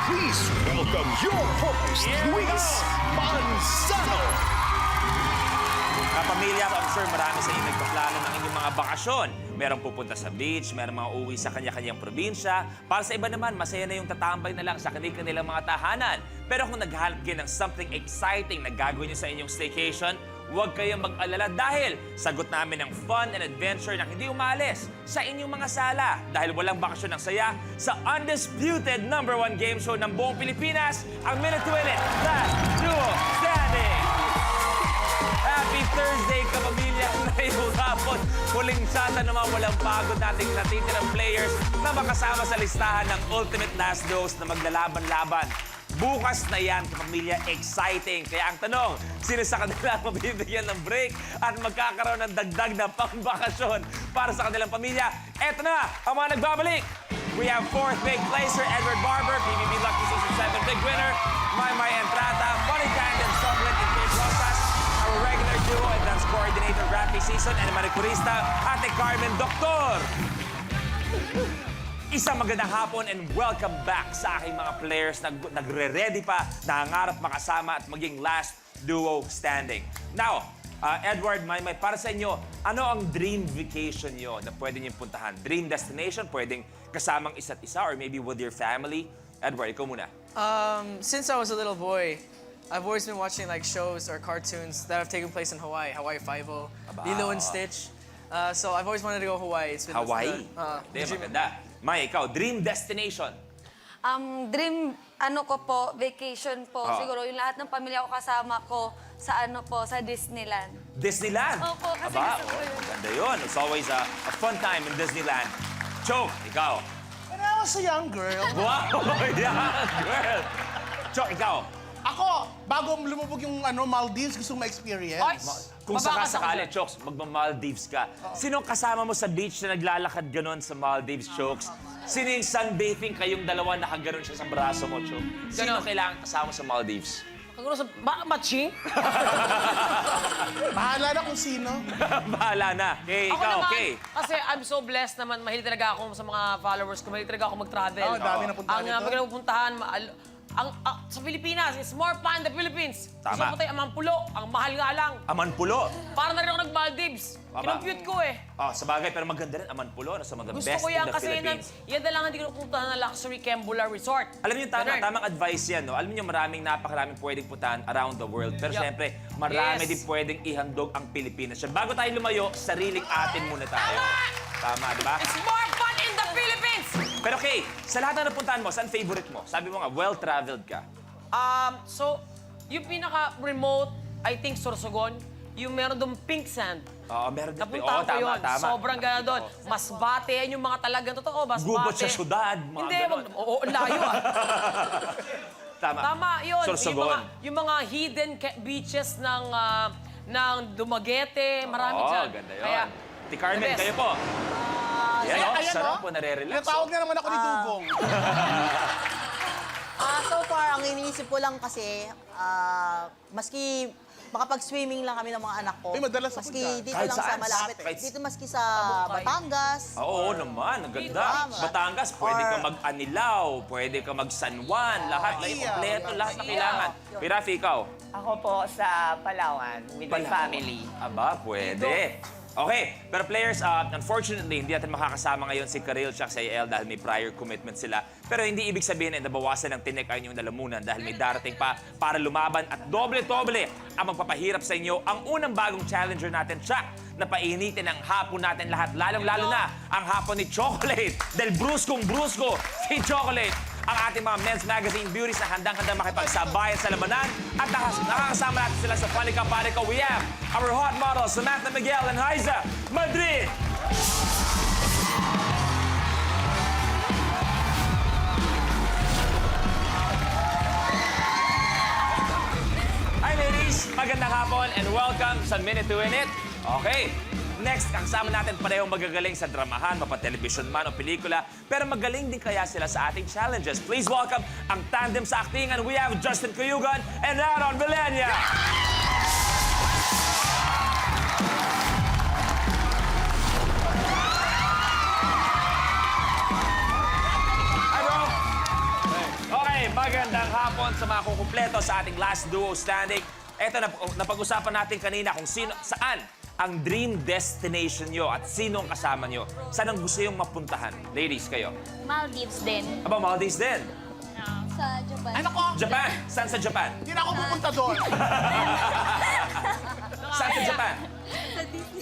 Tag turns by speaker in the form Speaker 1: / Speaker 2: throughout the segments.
Speaker 1: Please welcome your host,
Speaker 2: Here we
Speaker 1: Luis
Speaker 2: go.
Speaker 1: Manzano.
Speaker 2: Kapamilya, I'm sure marami sa inyo nagpaplano ng inyong mga bakasyon. Merong pupunta sa beach, merong mga uwi sa kanya-kanyang probinsya. Para sa iba naman, masaya na yung tatambay na lang sa kanilang mga tahanan. Pero kung naghahanap kayo ng something exciting na gagawin nyo sa inyong staycation, huwag kayong mag-alala dahil sagot namin ng fun and adventure na hindi umalis sa inyong mga sala. Dahil walang bakasyon ng saya sa undisputed #1 game show ng buong Pilipinas, ang Minute to Win It, Last Duo Standing! Happy Thursday, kapamilya! Ngayong hapon, huling sata naman walang pagod nating natitirang players na makasama sa listahan ng Ultimate Last Duos na maglalaban-laban. Bukas na yan, kapamilya, exciting. Kaya ang tanong, sino sa kanila mabibigyan ng break at magkakaroon ng dagdag na pangbakasyon para sa kanilang pamilya? Eto na, ang mga nagbabalik! We have 4th big placer, Edward Barber, PBB Lucky Season 7 big winner, Maymay Entrata, Funny Tandem, Sobrang and Kate Rosas, our regular duo and dance coordinator, Rafi Season, and manikurista, Ate Carmen Doctor. Isang magandang hapon and welcome back sa aking mga players na nagre-ready pa, nangangarap makasama at maging last duo standing. Now, Edward, Maymay, para sa inyo, ano ang dream vacation nyo na pwede nyo puntahan? Dream destination, pwedeng kasamang isa't isa or maybe with your family? Edward, ikaw muna.
Speaker 3: Since I was a little boy, I've always been watching like shows or cartoons that have taken place in Hawaii. Hawaii Five-O, Lilo and Stitch. So I've always wanted to go Hawaii. It's been
Speaker 2: Hawaii?
Speaker 3: the dream.
Speaker 2: Maganda. May, ikaw, dream destination.
Speaker 4: Dream, ko po, vacation po.
Speaker 2: Ah.
Speaker 4: Siguro yung lahat ng pamilya ko kasama ko sa sa Disneyland.
Speaker 2: Disneyland?
Speaker 4: Opo, kasi
Speaker 2: Aba,
Speaker 4: gusto ko yun.
Speaker 2: Ganda yun. It's always a fun time in Disneyland. Chok, ikaw.
Speaker 5: When I was a young girl,
Speaker 2: Wow, yeah, girl. Chok, ikaw.
Speaker 5: ako, bago lumubog yung Maldives, gusto kong ma-experience.
Speaker 2: Kung sakasakali, Choks, magma-Maldives ka. Sino kasama mo sa beach na naglalakad ganon sa Maldives, Choks? Sino yung sunbathing kayong dalawa nakaganon siya sa braso mo, Chok? Sino kailangan kasama sa Maldives?
Speaker 6: Siguro sa matching?
Speaker 5: Bahala na kung sino.
Speaker 2: Bahala na. Okay,
Speaker 6: Ako
Speaker 2: ikaw,
Speaker 6: naman,
Speaker 2: okay.
Speaker 6: kasi I'm so blessed naman, mahilig talaga ako sa mga followers ko, mahilig talaga ako mag-travel.
Speaker 5: Oh, dami na puntahan
Speaker 6: Ang
Speaker 5: nito.
Speaker 6: magandang pupuntahan, sa Pilipinas, it's more fun in the Philippines.
Speaker 2: Tama.
Speaker 6: Gusto ko tayo Amampulo, ang mahal nga lang.
Speaker 2: Amanpulo.
Speaker 6: Para na rin ako nag-Maldives.
Speaker 2: Aba.
Speaker 6: Kinompute ko eh.
Speaker 2: Sa bagay, pero maganda rin Amanpulo. Sa mga
Speaker 6: Gusto
Speaker 2: best
Speaker 6: ko
Speaker 2: in
Speaker 6: yan
Speaker 2: the
Speaker 6: kasi
Speaker 2: Philippines.
Speaker 6: yan na lang hindi ko napuntahan ng luxury Kembula Resort.
Speaker 2: Alam niyo,
Speaker 6: Ganun.
Speaker 2: tamang advice yan, no? Alam niyo, napakaraming pwedeng puntahan around the world. Pero
Speaker 6: Yup.
Speaker 2: syempre, marami
Speaker 6: Yes.
Speaker 2: din pwedeng ihandog ang Pilipinas. Bago tayo lumayo, sariling atin muna tayo. Tama, di ba?
Speaker 6: It's more fun in the Philippines!
Speaker 2: Pero okay, sa lahat na napuntahan mo, saan favorite mo? Sabi mo nga, well-traveled ka.
Speaker 6: So, yung pinaka-remote, I think Sorsogon, yung meron doon pink sand.
Speaker 2: Oo, meron din.
Speaker 6: Napunta ko yun.
Speaker 2: Tama.
Speaker 6: Sobrang ganda doon. Masbate, yan yung mga talagang totoo. Masbate.
Speaker 2: Gubot sa syudad, mga
Speaker 6: Hindi,
Speaker 2: ganon.
Speaker 6: oo, layo ah.
Speaker 2: Tama.
Speaker 6: Tama, yun.
Speaker 2: Sorsogon.
Speaker 6: Yung mga hidden beaches ng Dumaguete, marami
Speaker 2: Oo,
Speaker 6: dyan.
Speaker 2: ganda yun.
Speaker 6: Kaya,
Speaker 2: Ti Carmen,
Speaker 6: the best.
Speaker 2: kayo po. Yan, oh,
Speaker 5: ayan,
Speaker 2: sarap
Speaker 5: oh.
Speaker 2: po, nare-relax.
Speaker 5: Tinatawag na naman ako ni Dugong.
Speaker 7: So far, ang iniisip ko lang kasi, maski makapag-swimming lang kami ng mga anak ko.
Speaker 5: Uy, madalas ako
Speaker 7: Maski
Speaker 5: dyan.
Speaker 7: dito
Speaker 2: Kahit
Speaker 7: lang sa
Speaker 2: saan?
Speaker 7: malapit.
Speaker 2: Kahit-
Speaker 7: Dito maski sa
Speaker 6: Kabukay.
Speaker 7: Batangas.
Speaker 2: Oo naman, ang ganda.
Speaker 7: Tama.
Speaker 2: Batangas, pwede
Speaker 7: Or-
Speaker 2: ka mag-Anilaw, pwede ka mag-San Juan, lahat na
Speaker 5: Iya.
Speaker 2: kompleto, lahat na kailangan. Pirafi, ikaw?
Speaker 8: Ako po sa Palawan with my
Speaker 2: Palawan.
Speaker 8: family.
Speaker 2: Aba, pwede. Okay, pero players, unfortunately, hindi natin makakasama ngayon si Karil at si El dahil may prior commitment sila. Pero hindi ibig sabihin na nabawasan ng tinik ang inyong lalamunan dahil may darating pa para lumaban at doble-doble ang magpapahirap sa inyo ang unang bagong challenger natin, Chuck, na painitin ang hapon natin lahat, lalong-lalo na ang hapon ni Chocolate. Dahil bruskong-brusko si Chocolate, ang ating mga men's magazine beauties na handang-handang makipagsabayan sa labanan at nakakasama natin sila sa Funny Ka Pare Ka. We have our hot models, Samantha Miguel and Haiza Madrid. Hi ladies! Magandang hapon and welcome sa Minute to Win It. Okay, next, kasama natin parehong magagaling sa dramahan, mapatelevision man o pelikula, pero magaling din kaya sila sa ating challenges. Please welcome ang tandem sa actingan. We have Justin Cuyugan and Aaron Villania. Hi bro! Okay, sa mga kukumpleto sa ating last duo standing. Eto, napag-usapan natin kanina kung saan ang dream destination nyo at sino ang kasama nyo. Saan ang gusto yung mapuntahan? Ladies, kayo.
Speaker 9: Maldives din.
Speaker 2: Aba, Maldives din.
Speaker 9: Sa Japan.
Speaker 5: Ay, nako!
Speaker 2: Japan. Saan sa Japan?
Speaker 5: Hindi na ako pupunta doon.
Speaker 2: Saan sa Japan?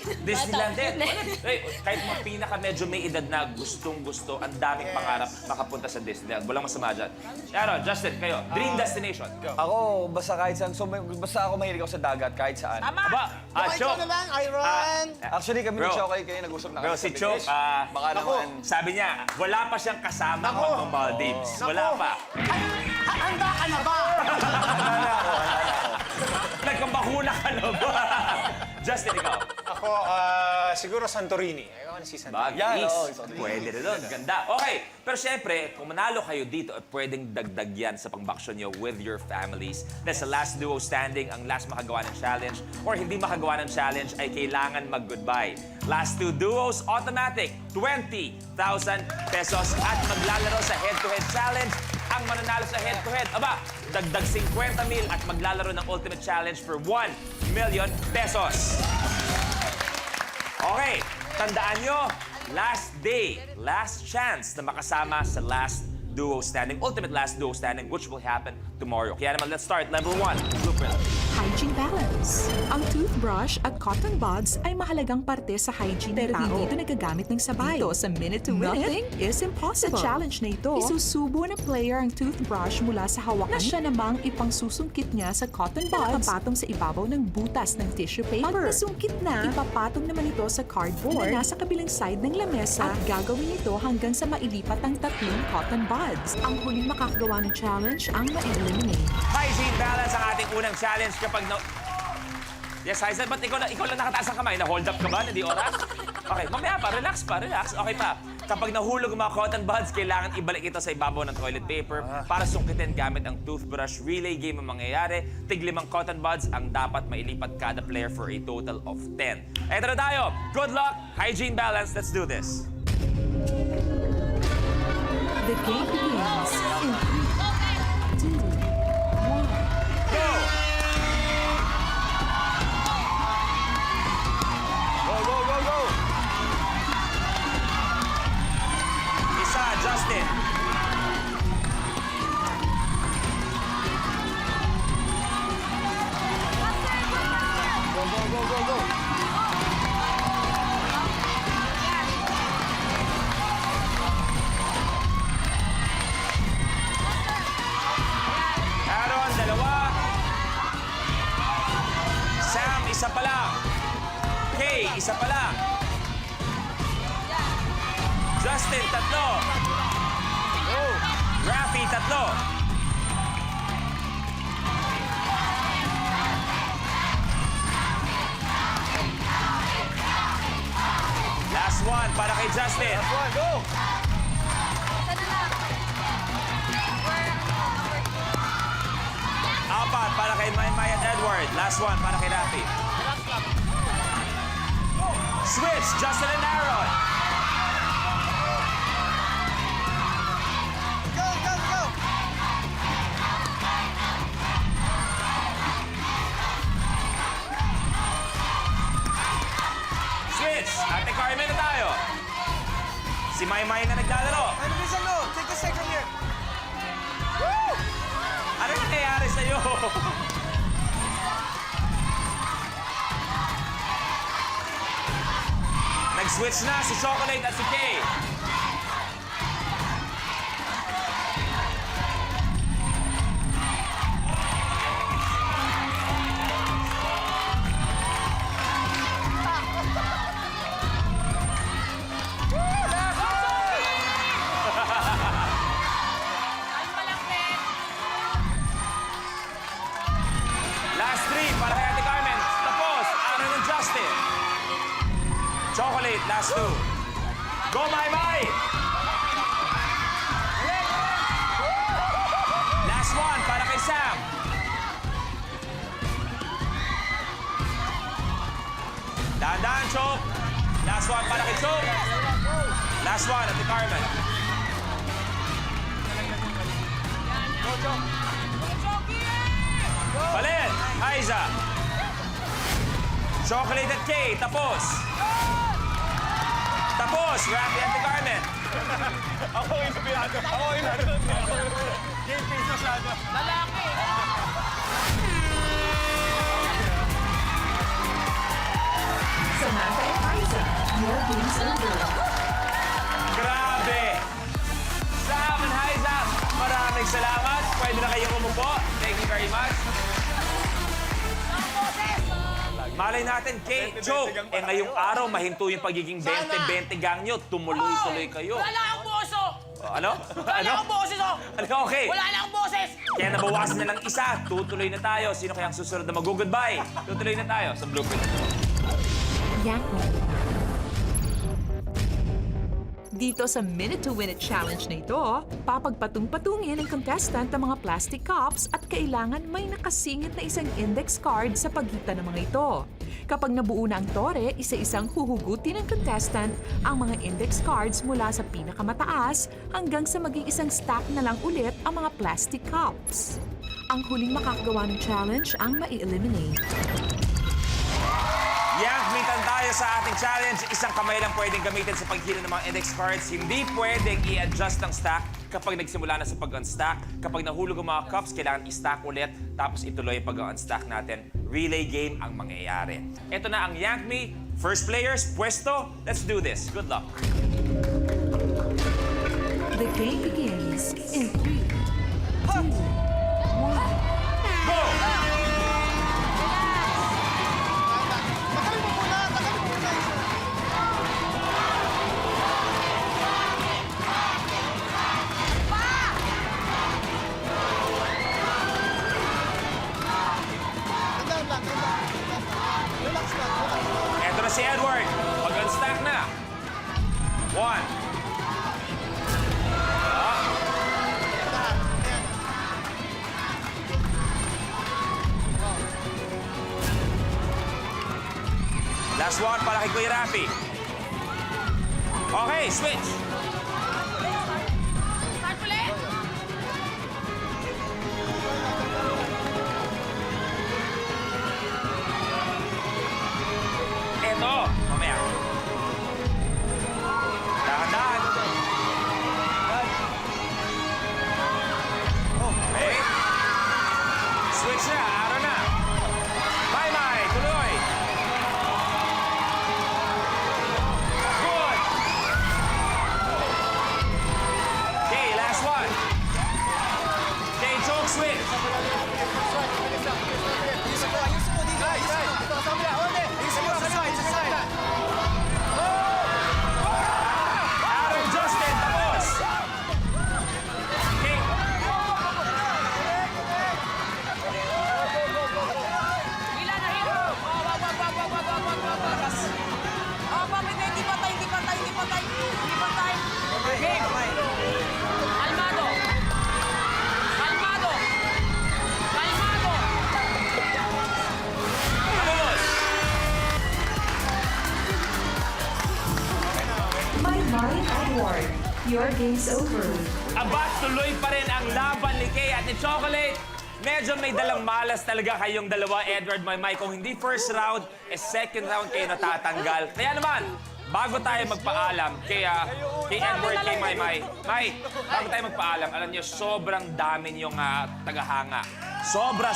Speaker 2: Disneyland din. Hey, kahit mga pinaka medyo may edad na gustong-gusto, ang daming pangarap makapunta sa Disneyland. Walang masama dyan. Sharon, Justin, kayo. Dream destination.
Speaker 10: Ako, basta kahit saan. So, basta ako mahilig ako sa dagat, kahit saan.
Speaker 2: Aba,
Speaker 5: Okay, ikaw
Speaker 2: Chok.
Speaker 5: na lang, Iron.
Speaker 10: Actually, kami
Speaker 2: Bro.
Speaker 10: ni Chokay kayo nag-usap na
Speaker 2: Bro,
Speaker 10: kami
Speaker 2: si
Speaker 10: sa
Speaker 2: Chok,
Speaker 10: Biglesh. Baka naman.
Speaker 2: sabi niya, wala pa siyang kasama ng Maldives. Wala pa.
Speaker 5: Handa ka na ba?
Speaker 2: Nagkambahuna ka na ba? Justin, ikaw.
Speaker 11: Ako, siguro Santorini. Ayaw ko na si Santorini.
Speaker 10: Yan,
Speaker 2: Bagis.
Speaker 10: oo,
Speaker 2: Pwede rin doon. Ganda. Okay. Pero syempre, kung manalo kayo dito, pwedeng dagdag yan sa pangbaksyon nyo with your families. Dahil sa last duo standing, ang last makagawa ng challenge or hindi makagawa ng challenge ay kailangan mag-goodbye. Last two duos, automatic, 20,000 pesos. At maglalaro sa head-to-head challenge, ang mananalo sa head-to-head. Aba, dagdag 50,000 at maglalaro ng ultimate challenge for 1 million pesos. Okay, tandaan nyo, last day, last chance na makasama sa last duo standing, ultimate last duo standing, which will happen tomorrow. Kaya naman, let's start. Level 1, blueprint.
Speaker 12: Hygiene balance. Ang toothbrush at cotton buds ay mahalagang parte sa hygiene ng tao. Pero hindi ito nagagamit ng sabay. Dito sa Minute to Win It, is impossible. Sa challenge na ito, isusubo ng player ang toothbrush mula sa hawakan na siya namang ipangsusungkit niya sa cotton buds na nakapatong sa ibabaw ng butas ng tissue paper. Pag nasungkit na, ipapatong naman ito sa cardboard na nasa kabilang side ng lamesa at gagawin ito hanggang sa mailipat ang 3 cotton buds. Ang huling makakagawa ng challenge ang ma-eliminate.
Speaker 2: Hygiene balance ang ating unang challenge kapag na... Yes, Hyzen, ba't ikaw lang nakataas ang kamay? Na-hold up ka ba? Hindi oras? Okay, mamaya pa. Relax pa, relax. Okay pa. Kapag nahulog ang mga cotton buds, kailangan ibalik ito sa ibabaw ng toilet paper para sungkitin gamit ang toothbrush relay game ang mangyayari. Tig-5 cotton buds ang dapat mailipat kada player for a total of 10. Eto na tayo. Good luck. Hygiene balance. Let's do this.
Speaker 12: The game begins in 3, 2, 1.
Speaker 2: Go!
Speaker 10: Go, go, go, go!
Speaker 2: Isa, Justin.
Speaker 10: Go, go, go, go, go!
Speaker 2: Aaron, 2. Sam, isa pa lang. Kay, isa pa lang. Justin, 3. Go. Rafi, 3. Last one para kay Justin.
Speaker 10: Last one, go!
Speaker 2: Apat para kay Maymay at Edward. Last one para kay Rafi. Switch, Justin and Aaron.
Speaker 5: Go, go, go!
Speaker 2: Switch, Ate Carmen na tayo. Si Maymay na naglalaro.
Speaker 5: Ano bisa no? Take a second here.
Speaker 2: Ano nangyayari sa'yo? Nag-switch na si Chocolate at si Kay. Last 3 para kay Ate Carmen. Tapos, Aaron and Justin. Chocolate, last 2. Go, Maymay! Last 1 para kay Sam. Dahan-dahan, Chok. Last 1 para kay Chok. Last 1, Ate Carmen. Go, Chok. Balen, Aiza. Chocolated K, tapos. Tapos, Rafi undergarment.
Speaker 10: Ako yung pinado. Game face masyado.
Speaker 6: Lalaki.
Speaker 12: Samantha and Aiza, your game's over.
Speaker 2: Grabe! Sam and Aiza, maraming salamat. Pwede na kayong umupo. Thank you very much. Malay natin, Kay, Choke, ngayong araw, mahinto yung pagiging 20-20 gang nyo. Tumuloy-tuloy kayo.
Speaker 6: Wala akong boso.
Speaker 2: Ano?
Speaker 6: Wala akong boses, oh.
Speaker 2: Ano? Okay.
Speaker 6: Wala na akong boses.
Speaker 2: Kaya nabawasan na lang isa. Tutuloy na tayo. Sino kayang susunod na mag-goodbye? Tutuloy na tayo sa blueprint.
Speaker 12: Yank me. Dito sa Minute to Win It Challenge na ito, papagpatung-patungin ng contestant ang mga plastic cups at kailangan may nakasingit na isang index card sa pagitan ng mga ito. Kapag nabuo na ang tore, isa-isang huhugutin ng contestant ang mga index cards mula sa pinakamataas hanggang sa maging isang stack na lang ulit ang mga plastic cups. Ang huling makakagawa ng challenge ang mai-eliminate.
Speaker 2: Yankmitan tayo sa ating challenge. Isang kamay lang pwedeng gamitin sa paghila ng mga index cards. Hindi pwedeng i-adjust ang stack kapag nagsimula na sa pag-unstack. Kapag nahulog ang mga cups, kailangan i-stack ulit tapos ituloy ang pag-unstack natin. Relay game ang mangyayari. Ito na ang Yank Me. First players, pwesto. Let's do this. Good luck.
Speaker 12: The game begins in 3, 2, 1.
Speaker 2: Go! Ito na si Edward. Pag-unstack na. 1. Last one para kay Kuya Rafi. Okay, switch.
Speaker 6: Start ulit.
Speaker 2: Eto, mamaya. Dahan-dahan. Okay. Switch na, araw na. Bye-bye, tuloy. Good. Okay, last one. Okay, choke switch. Aaron Justin, tapos. Okay.
Speaker 6: Hila na hila. Wag. Oh, bakit hindi patay. Game. Kalmado.
Speaker 2: Tapos.
Speaker 12: My Edward, your game's over.
Speaker 2: Aba, tuloy pa rin ang laban ni Kay at ni Chocolate. Medyo may dalang malas talaga kayong dalawa, Edward, Maymay. Kung hindi first round, second round kayo natatanggal. Kaya naman, bago tayo magpaalam kay Edward, kay Maymay. May, bago tayo magpaalam, alam niyo, sobrang dami niyong tagahanga. Sobra.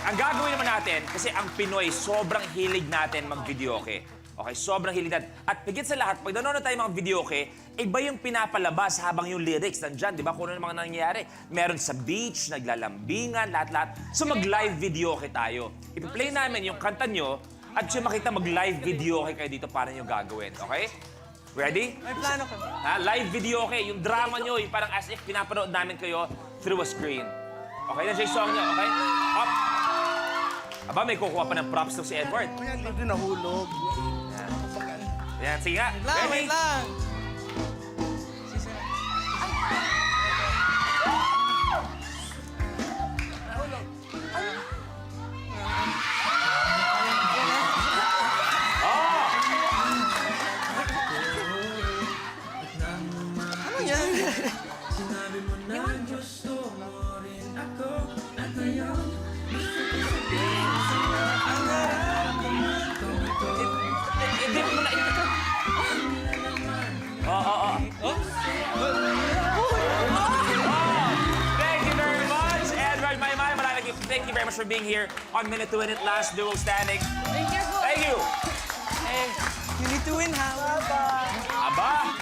Speaker 2: Ang gagawin naman natin, kasi ang Pinoy, sobrang hilig natin mag-videoke. Okay, sobrang hilig natin. At higit sa lahat, pag nanonood tayo mga videoke, iba yung pinapalabas habang yung lyrics nandyan, di ba? Kung ano mga nangyayari. Meron sa beach, naglalambingan, lahat-lahat. So mag-live videoke tayo. Ipi-play namin yung kanta nyo at siya makita mag-live videoke kayo dito para nyo gagawin. Okay? Ready?
Speaker 3: May plano kami.
Speaker 2: Live videoke, yung drama nyo, yung parang as if pinapanood namin kayo through a screen. Okay, nandiyan yung song nyo, okay? Up! Aba, may kukuha pa ng props to si Edward.
Speaker 5: Kaya hindi nahulog.
Speaker 2: Yan, sige nga.
Speaker 3: Wait lang.
Speaker 2: Oh!
Speaker 3: Ano yan?
Speaker 2: for being here on Minute to Win It, last duo standing.
Speaker 6: Thank you.
Speaker 2: Thank you!
Speaker 3: You need to win,
Speaker 2: Aba!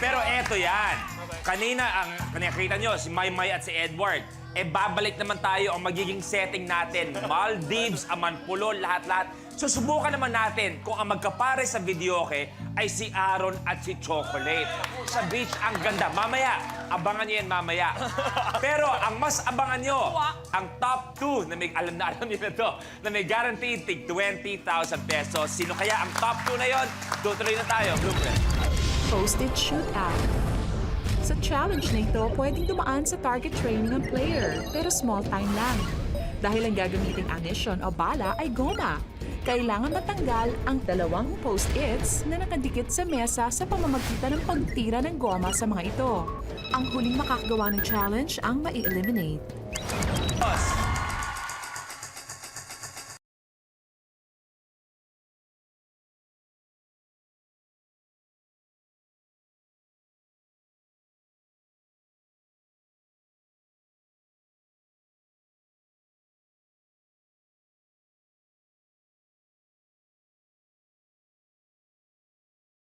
Speaker 2: Pero eto yan. Kanina kita nyo, si Maymay at si Edward. Babalik naman tayo ang magiging setting natin. Maldives, Amanpulo, lahat-lahat. Susubukan naman natin kung ang magkapare sa videoke ay si Aaron at si Chocolate. Sa beach, ang ganda. Mamaya, abangan nyo yan mamaya. Pero ang mas abangan nyo, ang top 2 na may, alam nyo na to, na may guaranteed tig 20,000 pesos. Sino kaya ang top 2 na yon? Tutuloy na tayo. Blueprint.
Speaker 12: Postage shootout. Sa challenge na ito, pwedeng dumaan sa target training ng player, pero small time lang. Dahil ang gagamiting ammunition o bala ay goma. Kailangan matanggal ang 2 post-its na nakadikit sa mesa sa pamamagitan ng pagtira ng goma sa mga ito. Ang huling makakagawa ng challenge ang mai-eliminate.
Speaker 2: Boss,